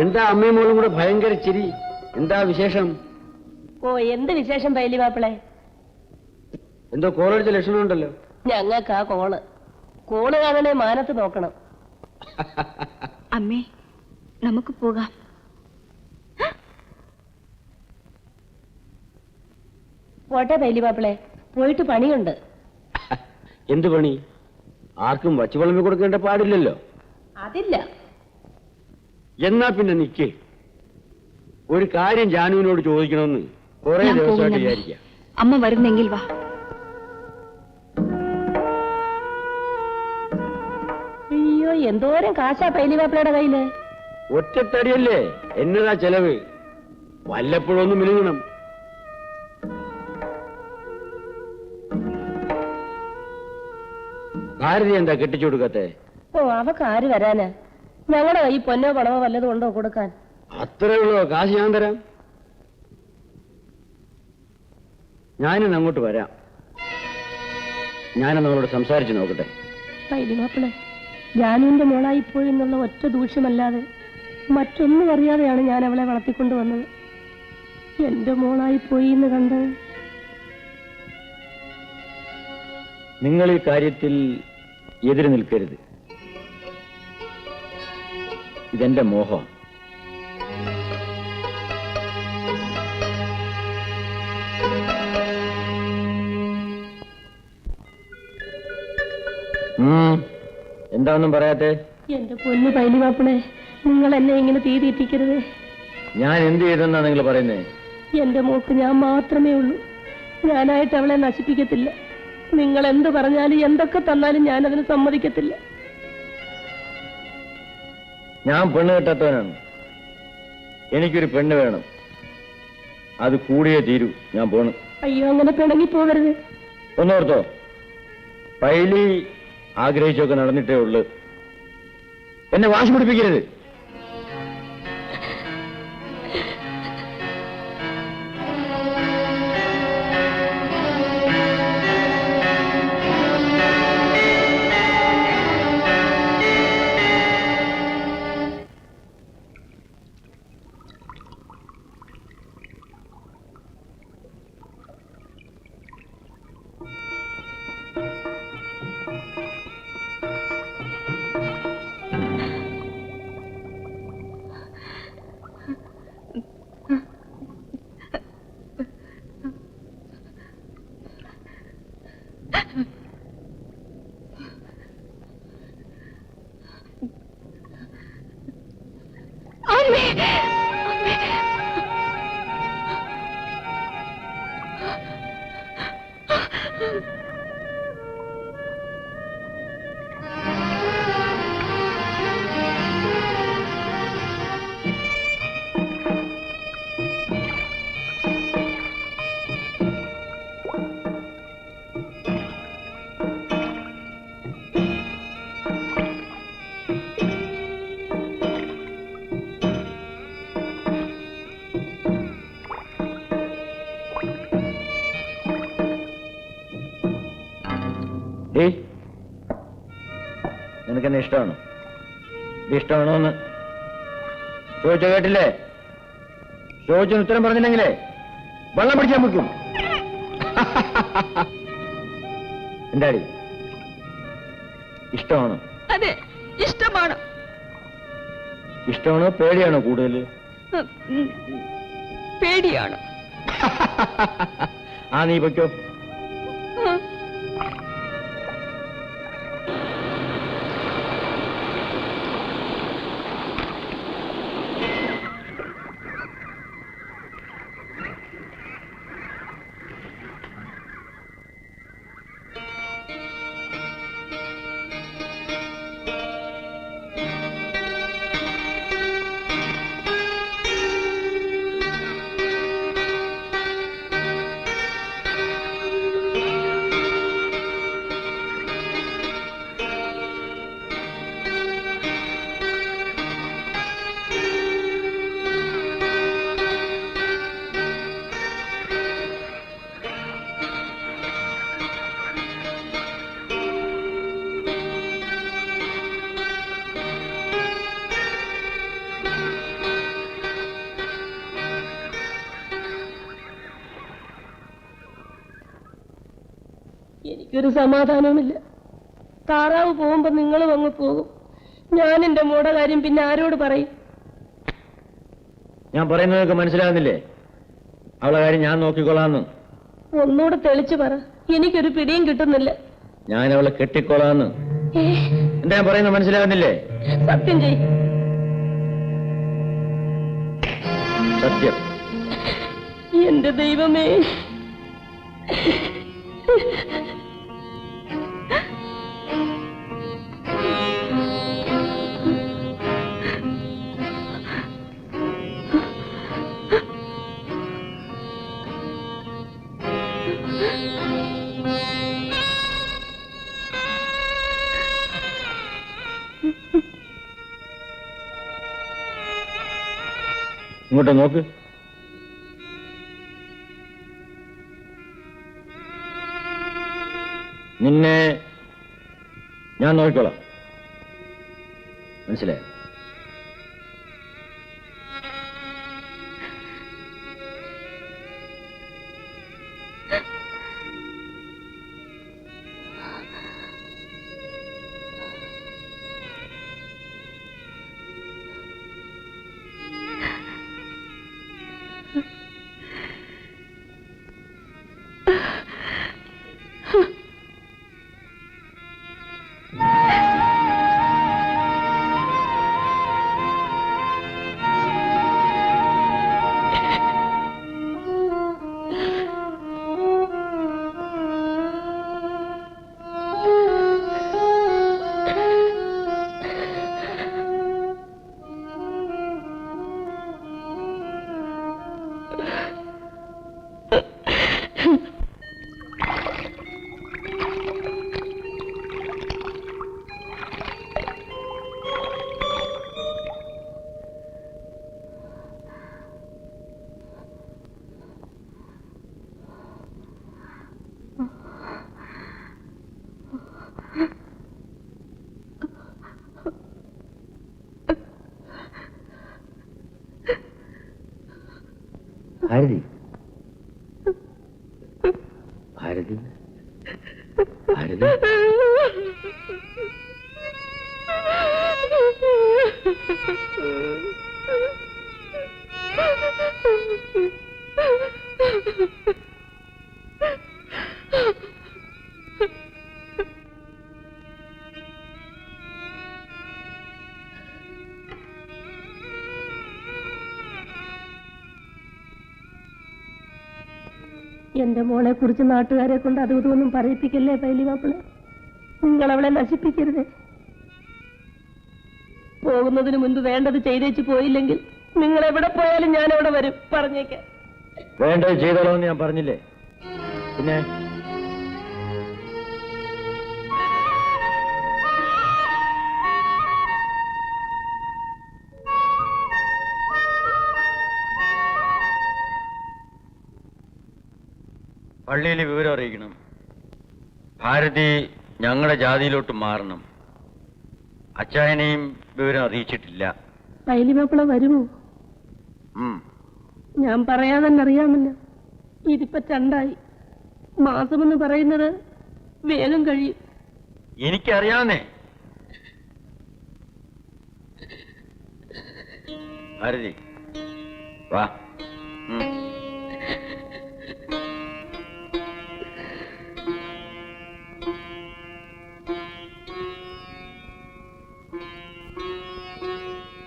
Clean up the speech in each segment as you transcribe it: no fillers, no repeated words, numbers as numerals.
എന്താ അമ്മയും മോളും കൂടെ ഭയങ്കര ചിരി? എന്താ വിശേഷം? ഓ, എന്ത് വിശേഷം പൈലി മാപ്പിളെ? എന്തോ കോളടിച്ച ലക്ഷണമുണ്ടല്ലോ. ഞങ്ങൾക്കാ കോള് കാണണേ മാനത്ത് നോക്കണം. അമ്മേ, നമുക്ക് പോകാം. പോട്ടെ പൈലി മാപ്പിളെ, പോയിട്ട് പണിയുണ്ട്. എന്ത് പണി? ആർക്കും വച്ചു വിളമ്പി കൊടുക്കേണ്ട പാടില്ലല്ലോ. അതില്ല. എന്നാ പിന്നെ നിക്ക്. ഒരു കാര്യം ജാനുവിനോട് ചോദിക്കണമെന്ന് കുറെ ദിവസമായിട്ട് വിചാരിക്കാം. അമ്മ വരുന്നെങ്കിൽ വാ. അയ്യോ, എന്തോരം കാശാ പൈലി മാപ്പിളയുടെ കയ്യില്. ഒറ്റത്തടിയല്ലേ, എന്നതാ ചെലവ്? വല്ലപ്പോഴൊന്നും മിനുങ്ങണം. ഭാരതി എന്താ കെട്ടിച്ചു കൊടുക്കത്തെ? ഓ, അവക്ക് ആര് വരാനാ? ഞങ്ങളുടെ കൈ പൊന്നോ പണമോ വല്ലതും ഉണ്ടോ കൊടുക്കാൻ? അത്രേ ഉള്ളോ? കാശ് ഞാൻ തരാം. ഞാനിന്ന് അങ്ങോട്ട് വരാം. ഞാനെന്ന് അവളോട് സംസാരിച്ചു നോക്കട്ടെ. പൈലി മാപ്പിളെ, ജാനുവിന്റെ മോളായിപ്പോയി എന്നുള്ള ഒറ്റ ദൂഷ്യമല്ലാതെ മറ്റൊന്നും അറിയാതെയാണ് ഞാൻ അവളെ വളർത്തിക്കൊണ്ടുവന്നത്. എന്റെ മോളായിപ്പോയി എന്ന് കണ്ട് നിങ്ങൾ ഈ കാര്യത്തിൽ എതിര് നിൽക്കരുത്. ഇതെന്റെ മോഹം. എന്താണെന്നും പറയാത്തെ? എന്റെ പൊന്നു പൈലി മാപ്പിളെ, നിങ്ങൾ എന്നെ ഇങ്ങനെ തീ തീറ്റിക്കരുത്. ഞാൻ എന്ത് ചെയ്തെന്നാ നിങ്ങൾ പറയുന്നേ? എന്റെ മോക്ക് ഞാൻ മാത്രമേ ഉള്ളൂ. ഞാനായിട്ട് അവളെ നശിപ്പിക്കത്തില്ല. നിങ്ങൾ എന്ത് പറഞ്ഞാലും എന്തൊക്കെ തന്നാലും ഞാൻ അതിന് സമ്മതിക്കത്തില്ല. ഞാൻ പെണ്ണ് കെട്ടാത്തവനാണ്. എനിക്കൊരു പെണ്ണ് വേണം. അത് കൂടിയേ തീരൂ. ഞാൻ പോണു. അയ്യോ, അങ്ങനെ പിണങ്ങി പോകരുത്. ഒന്നോർത്തോ, പൈലി ആഗ്രഹിച്ചൊക്കെ നടന്നിട്ടേ ഉള്ളു. എന്നെ വാശി പിടിപ്പിക്കരുത്. നിനക്കെന്നെ ഇഷ്ടമാണോ? ഇഷ്ടമാണോ എന്ന് ചോദിച്ച കേട്ടില്ലേ? ചോദിച്ചതിന് ഉത്തരം പറഞ്ഞില്ലെങ്കിലേ വെള്ളം പിടിച്ചാൽ മുക്കും. എന്താടി, ഇഷ്ടമാണോ? അതെ, ഇഷ്ടമാണ്. ഇഷ്ടമാണോ പേടിയാണോ കൂടുതൽ? പേടിയാണ്. ആ, നീ പൊയ്ക്കോ. എനിക്കൊരു സമാധാനവുമില്ല. താറാവ് പോകുമ്പോ നിങ്ങളും അങ്ങ് പോകും. ഞാൻ എന്റെ മോടെ കാര്യം പിന്നെ ആരോട് പറയും? ഞാൻ പറയുന്നതൊക്കെ മനസ്സിലാകുന്നില്ലേ? അവളെ കാര്യം ഞാൻ നോക്കിക്കൊള്ളാന്ന്. ഒന്നുകൂടെ തെളിച്ചു പറ, എനിക്കൊരു പിടിയും കിട്ടുന്നില്ല. ഞാൻ അവളെ കെട്ടിക്കൊള്ളാന്ന്. എന്താ ഞാൻ പറയുന്നത് മനസ്സിലാകുന്നില്ലേ? സത്യം ചെയ്. സത്യം. എന്റെ ദൈവമേ, ഇങ്ങോട്ട് നോക്ക്. നിന്നെ ഞാൻ നോക്കിക്കോളാം. മനസ്സിലായോ? ഭാരതി, ഭാരതി, ഭാരതി. എന്റെ മോളെ കുറിച്ച് നാട്ടുകാരെ കൊണ്ട് അതും ഇതൊന്നും പറയിപ്പിക്കല്ലേ പൈലി മാപ്പിളെ. നിങ്ങൾ അവളെ നശിപ്പിക്കരുത്. പോകുന്നതിന് മുൻപ് വേണ്ടത് ചെയ്തേച്ച് പോയില്ലെങ്കിൽ നിങ്ങൾ എവിടെ പോയാലും ഞാൻ അവിടെ വരും. പറഞ്ഞേക്കാം. വേണ്ടത് ചെയ്തോളൂ എന്ന് ഞാൻ പറഞ്ഞില്ലേ? പിന്നെ പള്ളിയിൽ വിവരം അറിയിക്കണം. ഭാരതി ഞങ്ങളുടെ ജാതിയിലോട്ട് മാറണം. അച്ചായനെയും വിവരം അറിയിച്ചിട്ടില്ല. പൈലി മാപ്പിള വരുമോ? ഞാൻ പറയാതെ തന്നെ അറിയാമല്ലോ. ഇതിപ്പോ 2 ആയി. മാസമെന്ന് പറയുന്നത് വേഗം കഴിയും. എനിക്കറിയാവുന്നേ. ഭാരതി വാ.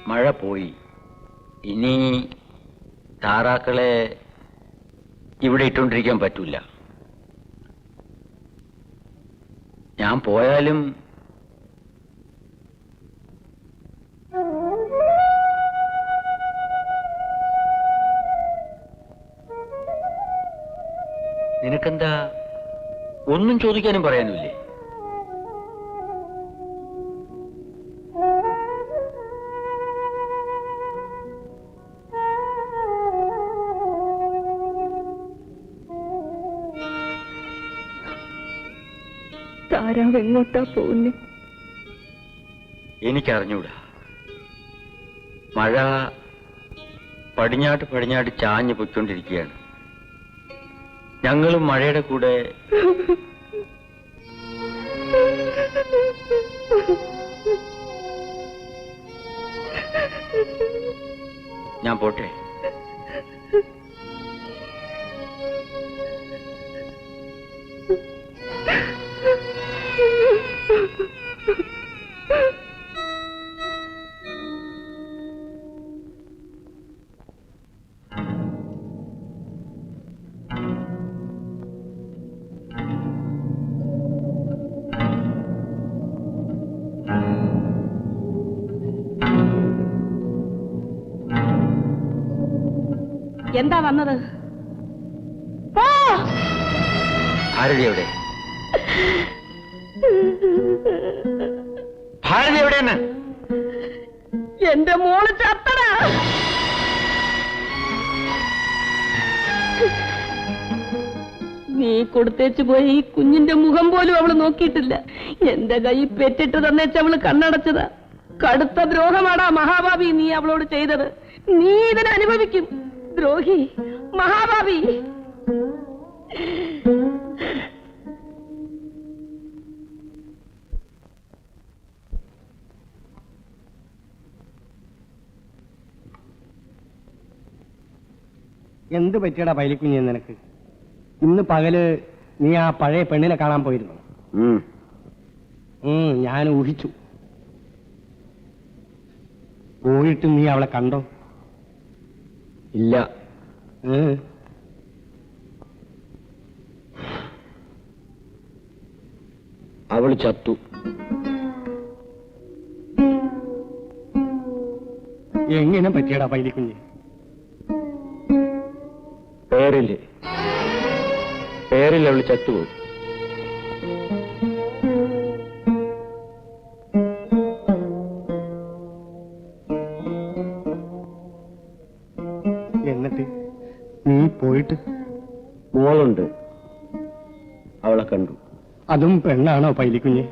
മഴ പോയി. ഇനി താറാക്കളെ ഇവിടെ ഇട്ടുകൊണ്ടിരിക്കാൻ പറ്റൂല. ഞാൻ പോയാലും നിനക്കെന്താ ഒന്നും ചോദിക്കാനും പറയാനുമില്ലേ? താരാവ് എങ്ങോട്ടാ പോകുന്നേ? എനിക്കറിഞ്ഞൂടാ. മഴ പടിഞ്ഞാട്ട് ചാഞ്ഞു പൊയ്ക്കൊണ്ടിരിക്കുകയാണ്. ഞങ്ങളും മഴയുടെ കൂടെ ഞാൻ പോട്ടെ. എന്താ വന്നത്? ഭാരതി എവിടെ? ഭാരതി എവിടെയാണ്? എന്റെ മോള് ചത്തടാ. നീ കൊടുത്തേച്ചു പോയി ഈ കുഞ്ഞിന്റെ മുഖം പോലും അവള് നോക്കിയിട്ടില്ല. എന്റെ കൈ പെറ്റിട്ട് തന്നേച്ചവള് കണ്ണടച്ചതാ. കടുത്ത ദ്രോഹമാടാ മഹാഭാവി നീ അവളോട് ചെയ്തത്. നീ ഇതിനെ അനുഭവിക്കും. ദ്രോഹി, മഹാഭാവി. എന്ത് പറ്റിയടാ പൈലിക്കുഞ്ഞ് നിനക്ക്? ഇന്ന് പകല് നീ ആ പഴയ പെണ്ണിനെ കാണാൻ പോയിരുന്നു? ഞാൻ ഊഹിച്ചു. പോയിട്ട് നീ അവളെ കണ്ടോ? ഇല്ല. അവള് ചത്തു. എങ്ങനെ പറ്റിയടാ പൈലിക്കുഞ്ഞ്? പേരിൽ അവള് ചത്തുപോയി. എന്നിട്ട് നീ പോയിട്ട്? മോളുണ്ട്, അവളെ കണ്ടു. അതും പെണ്ണാണോ പൈലിക്കുഞ്ഞ്?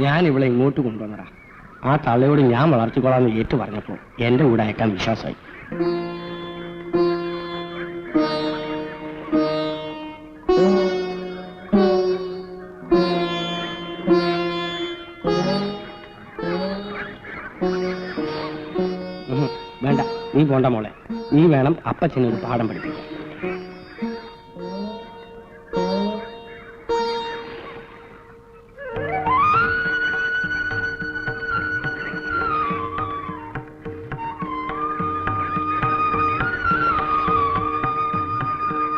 ഞാൻ ഇവിടെ ഇങ്ങോട്ട് കൊണ്ടുവന്നടാ. ആ തള്ളയോട് ഞാൻ വളർത്തിക്കൊള്ളാന്ന് ഏറ്റു പറഞ്ഞപ്പോ എന്റെ കൂടെ അയക്കാൻ വിശ്വാസമായി. വേണ്ട, നീ പോണ്ട മോളെ. നീ വേണം അപ്പച്ചനൊരു പാഠം പഠിപ്പിക്കാൻ.